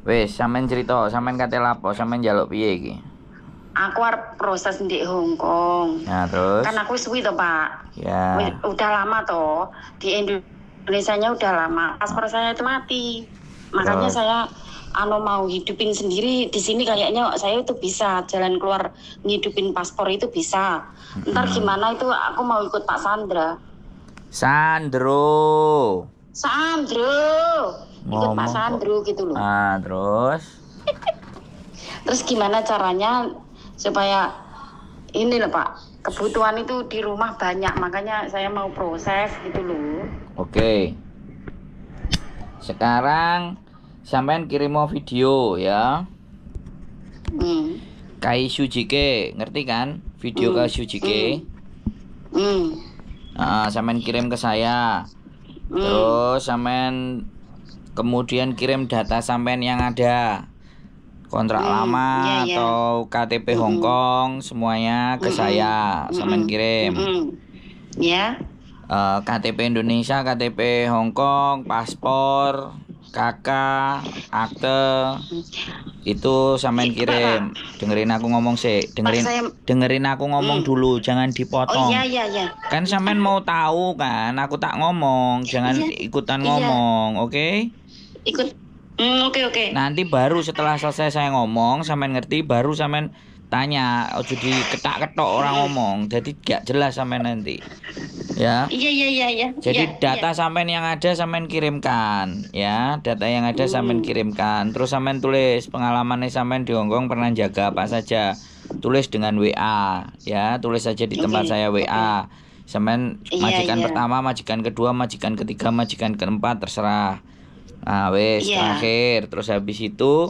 Wis, sampean cerita, sampean kate lapo, sampean njaluk piye iki? Aku arep proses di Hong Kong. Nah, terus? Kan aku suwi toh, Pak. Ya. Udah lama toh. Di Indonesia-nya udah lama. Paspor saya itu mati. Makanya Terus? saya mau hidupin sendiri di sini kayaknya saya itu bisa jalan keluar ngidupin paspor itu bisa. Ntar gimana itu aku mau ikut Pak Sandra. Sandro. Sandro. Ikut Pak Ngomong kok. Sandro gitu loh. Ah, terus? Terus gimana caranya supaya ini loh Pak, kebutuhan itu di rumah banyak, makanya saya mau proses gitu loh. Oke. Sekarang sampean kirim mau video ya. Kai Sujike, ngerti kan? Video Kai Sujike. Sampean kirim ke saya. Terus sampean kemudian kirim data sampean yang ada. Kontrak lama atau KTP Hong Kong semuanya ke saya. Sampean kirim. Ya. KTP Indonesia, KTP Hong Kong, paspor, KK, akte, itu sampean kirim. Dengerin aku ngomong sih, dengerin aku ngomong dulu, jangan dipotong. Oh iya. Kan sampean mau tahu kan, aku tak ngomong, jangan ikutan ngomong, oke? Ikut. Oke. Nanti baru setelah selesai saya ngomong, sampean ngerti, baru sampean tanya. Ojo diketak-ketok orang ngomong, jadi gak jelas sampean nanti. Ya. Iya. Jadi data sampean yang ada sampean kirimkan, ya. Data yang ada sampean kirimkan. Terus sampean tulis pengalamannya sampean di Hongkong pernah jaga apa saja. Tulis dengan WA, ya. Tulis saja di tempat saya WA. Sampean majikan pertama, majikan kedua, majikan ketiga, majikan keempat, terserah. Nah, wes terakhir. Terus habis itu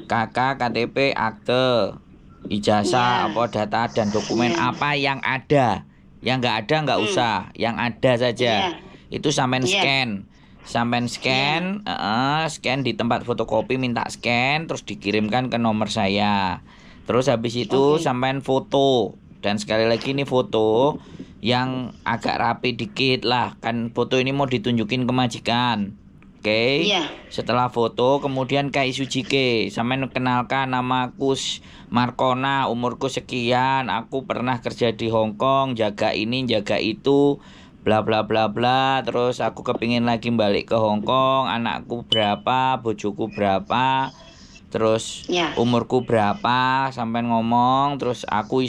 KK, KTP, akte, ijazah, apa data dan dokumen apa yang ada. Yang nggak ada nggak usah, yang ada saja. Itu sampean scan. Sampean scan, scan di tempat fotokopi, minta scan terus dikirimkan ke nomor saya. Terus habis itu sampean foto. Dan sekali lagi ini foto yang agak rapi dikit lah. Kan foto ini mau ditunjukin ke majikan. Oke. Setelah foto kemudian Kai Sujike, sampean kenalkan namaku Markona, umurku sekian, aku pernah kerja di Hong Kong, jaga ini, jaga itu, bla bla bla bla. Terus aku kepingin lagi balik ke Hong Kong, anakku berapa, bojoku berapa, terus umurku berapa, sampean ngomong. Terus aku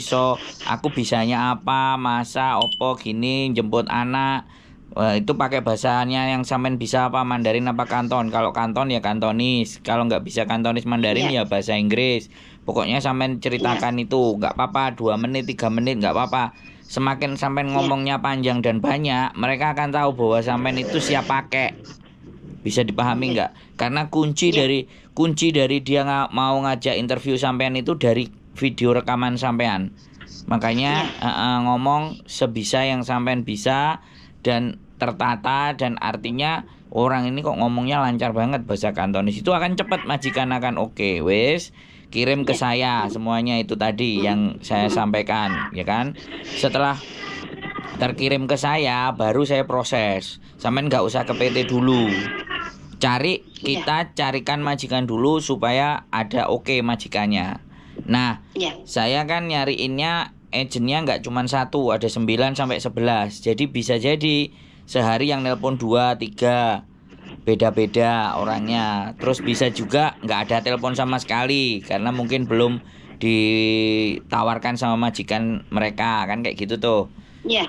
bisanya apa, masa, opo, gini, jemput anak. Wah, itu pakai bahasanya yang sampean bisa apa, Mandarin apa Kanton. Kalau Kanton ya Kantonis, kalau nggak bisa Kantonis Mandarin ya bahasa Inggris. Pokoknya sampean ceritakan itu, nggak apa-apa, 2 menit 3 menit nggak apa-apa. Semakin sampean ngomongnya panjang dan banyak, mereka akan tahu bahwa sampean itu siap pakai. Bisa dipahami nggak? Karena kunci dari dia mau ngajak interview sampean itu dari video rekaman sampean. Makanya ngomong sebisa yang sampean bisa dan tertata, dan artinya orang ini kok ngomongnya lancar banget bahasa Kantonis, itu akan cepat, majikan akan oke. Wes kirim ke saya semuanya itu tadi yang saya sampaikan, ya kan? Setelah terkirim ke saya baru saya proses. Sampean nggak usah ke PT dulu, kita carikan majikan dulu supaya ada majikannya. Nah, saya kan nyariinnya agentnya nggak cuma 1, ada 9 sampai 11. Jadi bisa jadi sehari yang nelpon 2, 3, beda-beda orangnya. Terus bisa juga nggak ada telepon sama sekali karena mungkin belum ditawarkan sama majikan mereka, kan kayak gitu tuh.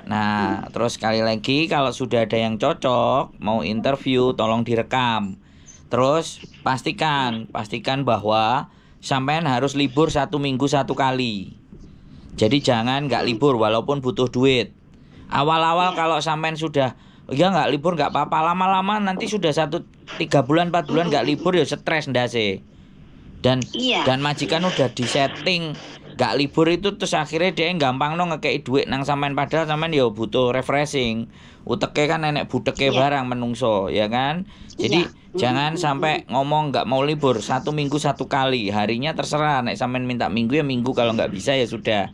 Nah, terus sekali lagi kalau sudah ada yang cocok mau interview tolong direkam. Terus pastikan bahwa sampean harus libur 1 minggu 1 kali. Jadi jangan nggak libur walaupun butuh duit. Awal-awal kalau sampean sudah nggak libur nggak apa-apa, lama-lama nanti sudah 3 bulan 4 bulan nggak libur ya stres ndase. Dan majikan udah disetting nggak libur itu, terus akhirnya dia gampang ngekei duit nang sampean, padahal sampean ya butuh refreshing. Uteke kan nenek budeke barang menungso, ya kan? Jadi jangan sampai ngomong nggak mau libur 1 minggu 1 kali. Harinya terserah, nek sampean minta minggu ya minggu, kalau nggak bisa ya sudah.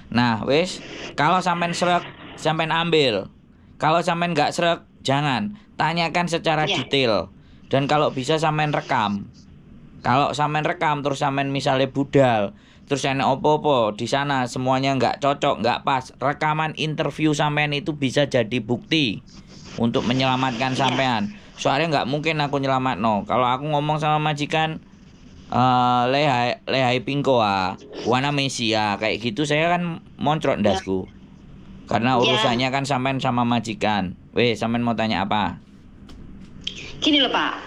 Nah, wes, kalau sampean srek sampean ambil. Kalau sampean nggak srek jangan. Tanyakan secara detail. Dan kalau bisa sampean rekam. Kalau sampean rekam terus sampean misalnya budal, terus enek opo-opo di sana semuanya nggak cocok, nggak pas, rekaman interview sampean itu bisa jadi bukti untuk menyelamatkan sampean. Soalnya nggak mungkin aku nyelamatno. Kalau aku ngomong sama majikan, lehai pingko wana mesia kayak gitu, saya kan moncrot ndasku. Karena urusannya kan sampean sama majikan. Weh, sampean mau tanya apa? Gini loh Pak,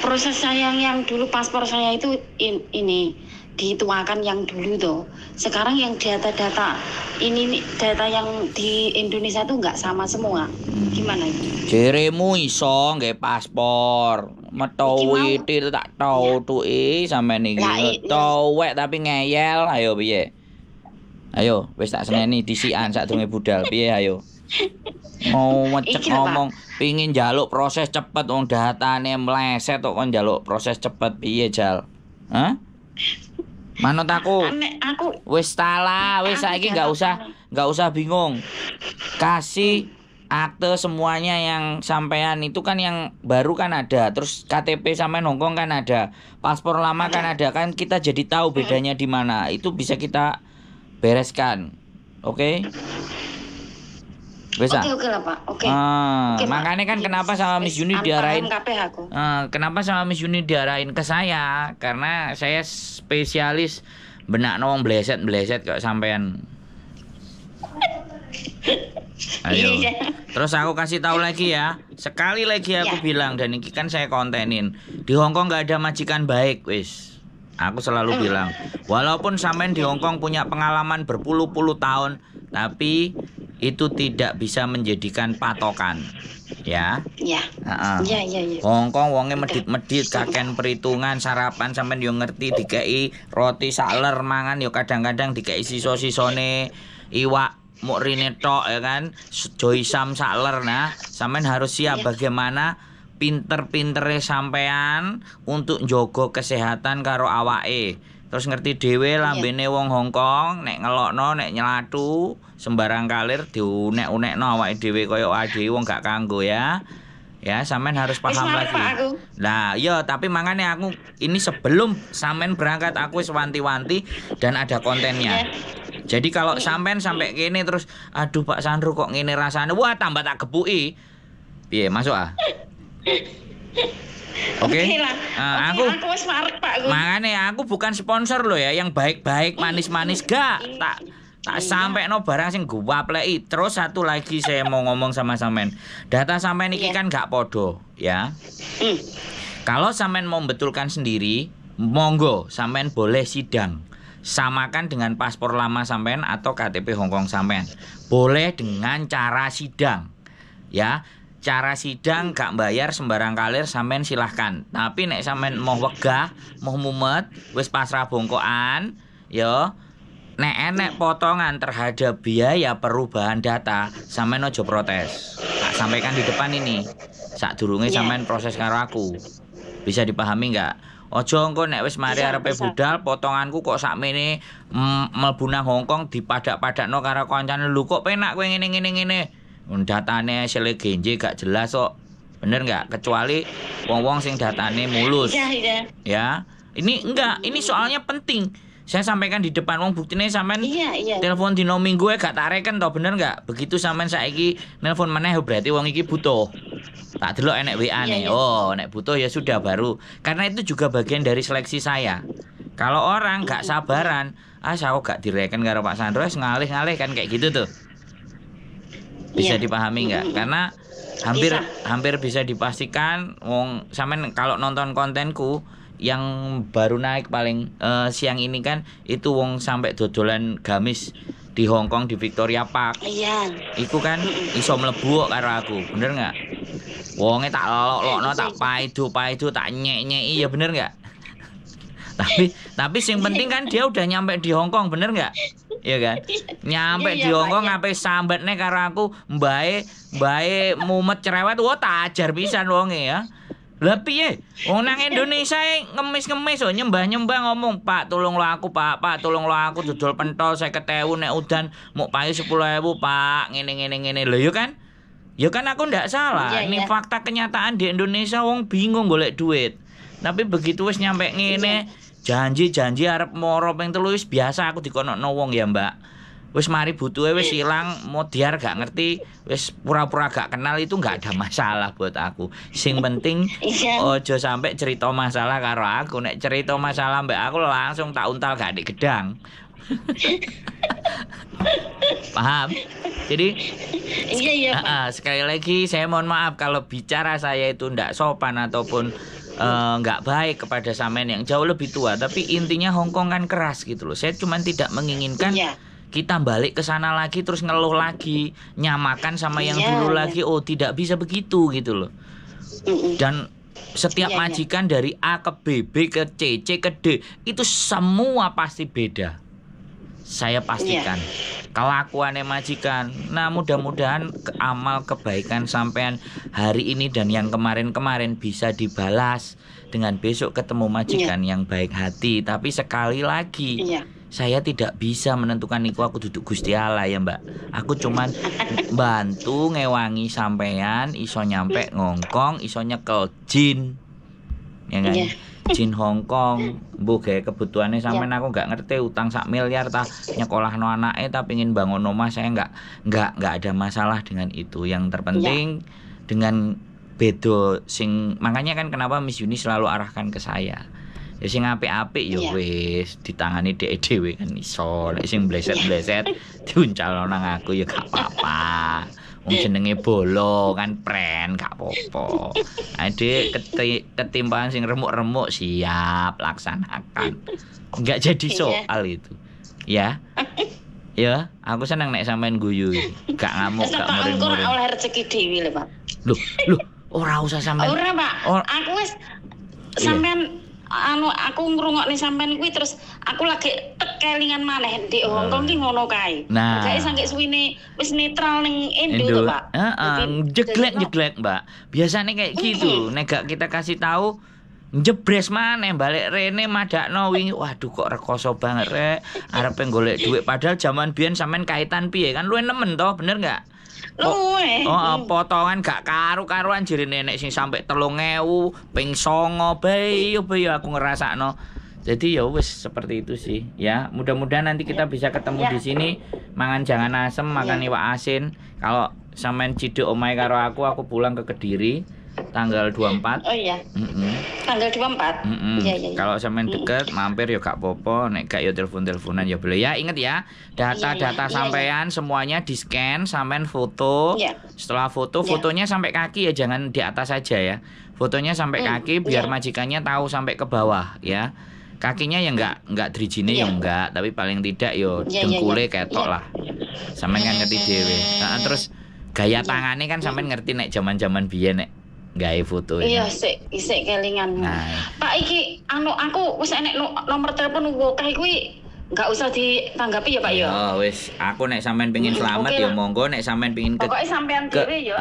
proses saya yang dulu paspor saya itu ini dituakan yang dulu tuh. Sekarang yang data-data ini data yang di Indonesia tuh nggak sama semua. Gimana itu? Jeremu iso nggih paspor. Metowi itu tak tahu tuh sampean iki. Towek tapi ngeyel, ayo piye? Ayo, wis tak seneni disikan sadurunge budal. Piye ayo? Mau ngecek ngomong pingin jaluk proses cepet wong datane meleset kok kon jaluk proses cepet piye jal? Hah? Manut aku. Wis salah, wis saiki enggak usah bingung. Kasih akte semuanya yang sampean itu kan yang baru kan ada, terus KTP sampean Hongkong kan ada, paspor lama kan ada, kan kita jadi tahu bedanya di mana. Itu bisa kita bereskan. Oke? Bisa? Oke lah Pak. Oke. Makanya kan kenapa sama Miss Yuni diarahin? Kenapa sama Miss Yuni diarahin ke saya? Karena saya spesialis benak wong bleset kok sampean. Ayo. Terus aku kasih tahu lagi ya. Sekali lagi aku bilang, dan ini kan saya kontenin. Di Hongkong nggak ada majikan baik, wis. Aku selalu bilang, walaupun sampean di Hongkong punya pengalaman berpuluh-puluh tahun, tapi itu tidak bisa menjadikan patokan, ya. Iya. Hongkong wonge medit-medit, kaken perhitungan sarapan sampean yo ngerti, dikei roti sakler mangan yo kadang-kadang dikei siso-sisone iwak mukrine tok ya kan, joisam sakler. Nah, sampean harus siap bagaimana pinter-pintere sampean untuk njogo kesehatan karo awake. Terus ngerti dhewe lambene wong Hongkong, nek ngelokno, nek nyelatu sembarang kalir diunek-unekno awake dhewe kaya ade wong gak kanggo ya. Ya, sampean harus paham lagi. Nah, iya, tapi makanya aku ini sebelum sampean berangkat aku wis wanti-wanti dan ada kontennya. Jadi kalau sampean sampai kene terus aduh Pak Sandro kok ngene rasane, wah tambah tak gebuki. Piye, masuk ah? Oke. Aku wis marek Pak. Makanya aku bukan sponsor loh ya, yang baik-baik manis-manis gak. Tak sampai no barang sing guwapleki. Terus satu lagi saya mau ngomong sama sampean. Data sampean iki kan gak podo, ya. Kalau sampean mau betulkan sendiri, monggo sampean boleh sidang. Samakan dengan paspor lama sampean atau KTP Hongkong sampean. Boleh dengan cara sidang. Ya. Cara sidang gak bayar sembarang kalir sampean silahkan. Tapi nek sampean mau wegah, mau mumet, wis pasrah bongkokan, yo. Nek enek potongan terhadap biaya perubahan data, sampean ojo protes. Tak sampaikan di depan ini. Sadurunge sampean proses karo aku. Bisa dipahami enggak? Ojo engko nek wis mari arepe budal, potonganku kok sakmene mlebu nang Hongkong dipadak-padakno karo kancane. Lho kok penak kowe ngene. Datane sele genje gak jelas kok. Bener nggak? Kecuali wong-wong sing datane mulus. Ya. Ini enggak, ini soalnya penting. Saya sampaikan di depan wong buktine sampean telepon dino minggu gak tak reken toh, bener nggak? Begitu sampean saiki nelpon meneh berarti wong iki butuh. Tak delok enek WA-ne. Oh, nek butuh ya sudah baru. Karena itu juga bagian dari seleksi saya. Kalau orang gak sabaran, saya gak direken karo Pak Sandro, ngalih-ngalih kan kayak gitu tuh. Bisa dipahami nggak? Karena hampir bisa dipastikan wong sampean kalau nonton kontenku yang baru naik paling siang ini kan itu wong sampai dodolan gamis di Hongkong di Victoria Park. Iya. Iku kan iso mlebu karo aku, bener nggak? Wonge tak lolok-lokno, tak paido tak nyek-nyeki, ya bener nggak? Tapi sing penting kan dia udah nyampe di Hongkong, bener nggak? Iya kan? Nyampe di Hongkong ngapain sambetne karo aku, mbae mumet cerewet, wah tak ajar pisan wonge ya. Lah piye? Wong nang Indonesia ngemis-ngemis nyembah-nyembah ngomong, "Pak, tolonglah aku, Pak. Pak, tolonglah aku dodol pentol 50.000 nek udan mau payu 10.000, Pak. Ngene. Lho ya kan? Ya kan aku ndak salah. Ini fakta kenyataan di Indonesia wong bingung golek duit. Tapi begitu wis nyampe ngene, janji arep moro ping 3 wis biasa aku dikonokno wong ya, Mbak. Wis mari butuhe wis ilang, modiar gak ngerti, wis pura-pura gak kenal itu gak ada masalah buat aku. Sing penting ojo sampai cerita masalah karo aku. Nek cerita masalah mbak aku langsung tak untal gak di gedang. Paham? Jadi sekali lagi saya mohon maaf kalau bicara saya itu ndak sopan ataupun nggak baik kepada sampean yang jauh lebih tua. Tapi intinya Hongkong kan keras gitu loh. Saya cuma tidak menginginkan kita balik ke sana lagi terus ngeluh lagi, nyamakan sama yang dulu lagi. Oh, tidak bisa begitu gitu loh. Dan setiap majikan dari A ke B, B ke C, C ke D itu semua pasti beda. Saya pastikan kelakuannya majikan. Nah, mudah-mudahan amal kebaikan sampean hari ini dan yang kemarin-kemarin bisa dibalas dengan besok ketemu majikan yang baik hati. Tapi sekali lagi saya tidak bisa menentukan niku aku duduk Gusti Allah ya Mbak. Aku cuman bantu ngewangi sampean iso nyampe Ngongkong, iso nyekel jin. Ya kan? Jin Hongkong, mbuh gawe kebutuhannya sampean aku nggak ngerti utang 1 miliar tah nyekolahno anake ta pengin bangun omah saya nggak ada masalah dengan itu. Yang terpenting dengan bedo sing makanya kan kenapa Miss Yuni selalu arahkan ke saya. Ya sing apik-apik ya wis ditangani dhek dhewe kan iso. Nek sing bleset-bleset diuncalno nang aku ya gak apa-apa. Wong jenenge bolo kan pren gak apa-apa. Ade ketimpaan sing remuk-remuk siap laksanakan. Enggak jadi soal itu. Ya. Ya, aku seneng nek sampean guyu. Gak ngamuk, gak muring-muring. Oleh rezeki dhewe lho, Pak. Loh, ora usah sampean. Ora, Pak. Aku wis sampean aku ngrungokne sampean kuwi terus aku lagi kelingan maneh di Hongkong ki ngono kae. Nah, gawe sangke suwine wis netral ning Indo to, Pak. Jeglek-jeglek, Mbak. Biasanya kayak gitu. Nek gak kita kasih tahu njebres maneh balik rene madakno wingi. Waduh kok rekoso banget rek. Arepe golek dhuwit padahal zaman biyen sampean kaitan piye kan luwih nemen to, bener gak? Potongan gak karu-karuan jere nenek sing sampai 3.000 ping 9 bae aku ngerasakno. Jadi ya wis seperti itu sih ya. Mudah-mudahan nanti kita bisa ketemu di sini mangan jangan asem, makan iwak asin. Kalau sampean ciduk omahe karo aku pulang ke Kediri tanggal 24. Oh iya. Tanggal 24. Iya. Kalau sampean deket mampir ya gak apa-apa, nek gak ya telepon-teleponan ya boleh ya. Ingat ya, data-data sampean semuanya di-scan, sampean foto. Setelah fotonya sampai kaki ya, jangan di atas saja ya. Fotonya sampai kaki biar majikannya tahu sampai ke bawah ya. Kakinya ya enggak drijine ya enggak, tapi paling tidak yo dengkule ketok lah. Sampean kan ngerti dhewe. Nah, terus gaya tangannya kan sampean ngerti nek zaman-zaman biyen nek gawe foto. Iya, isik kelingan. Nah. Pak iki aku wis enek nomor telepon akeh kuwi enggak usah ditanggapi ya Pak ya. Oh wis, aku nek sampean pengin selamat ya monggo, nek sampean pengin pokoke sampean dhewe ya,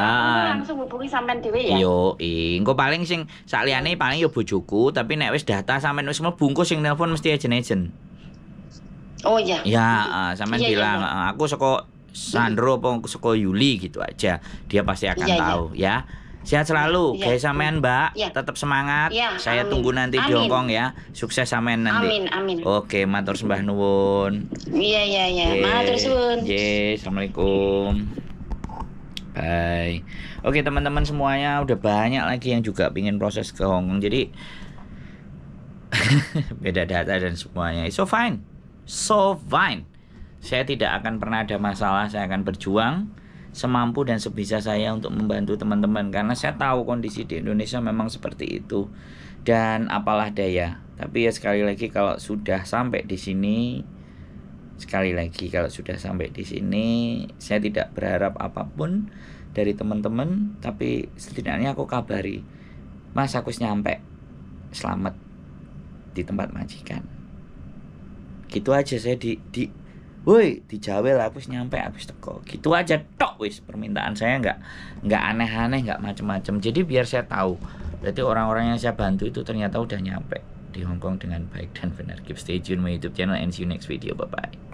langsung hubungi sampean dhewe ya. Yo, engko paling sing sakliyane paling ya bojoku, tapi nek wis data sampean wis bungkus sing nelpon mesti ejen-ejen. Oh iya. Ya, sampean bilang aku saka Sandro apa saka Yuli gitu aja. Dia pasti akan tahu ya. Sehat selalu, guys sampean Mbak, tetap semangat. Saya tunggu nanti di Hongkong ya. Sukses sampean nanti. Amin. Oke, matur sembah nuwun. Iya. Matur suwun. Assalamualaikum. Bye. Oke, teman-teman semuanya udah banyak lagi yang juga pingin proses ke Hongkong. Jadi beda data dan semuanya. So fine. Saya tidak akan pernah ada masalah, saya akan berjuang semampu dan sebisa saya untuk membantu teman-teman karena saya tahu kondisi di Indonesia memang seperti itu dan apalah daya. Tapi ya sekali lagi kalau sudah sampai di sini saya tidak berharap apapun dari teman-teman, tapi setidaknya aku kabari, Mas aku nyampe selamat di tempat majikan. Gitu aja saya woi dijawel aku nyampe habis teko. Gitu aja tok wis, permintaan saya enggak aneh-aneh, enggak macem-macem. Jadi biar saya tahu berarti orang-orang yang saya bantu itu ternyata udah nyampe di Hongkong dengan baik dan benar. Keep stay tune my YouTube channel and see you next video. Bye bye.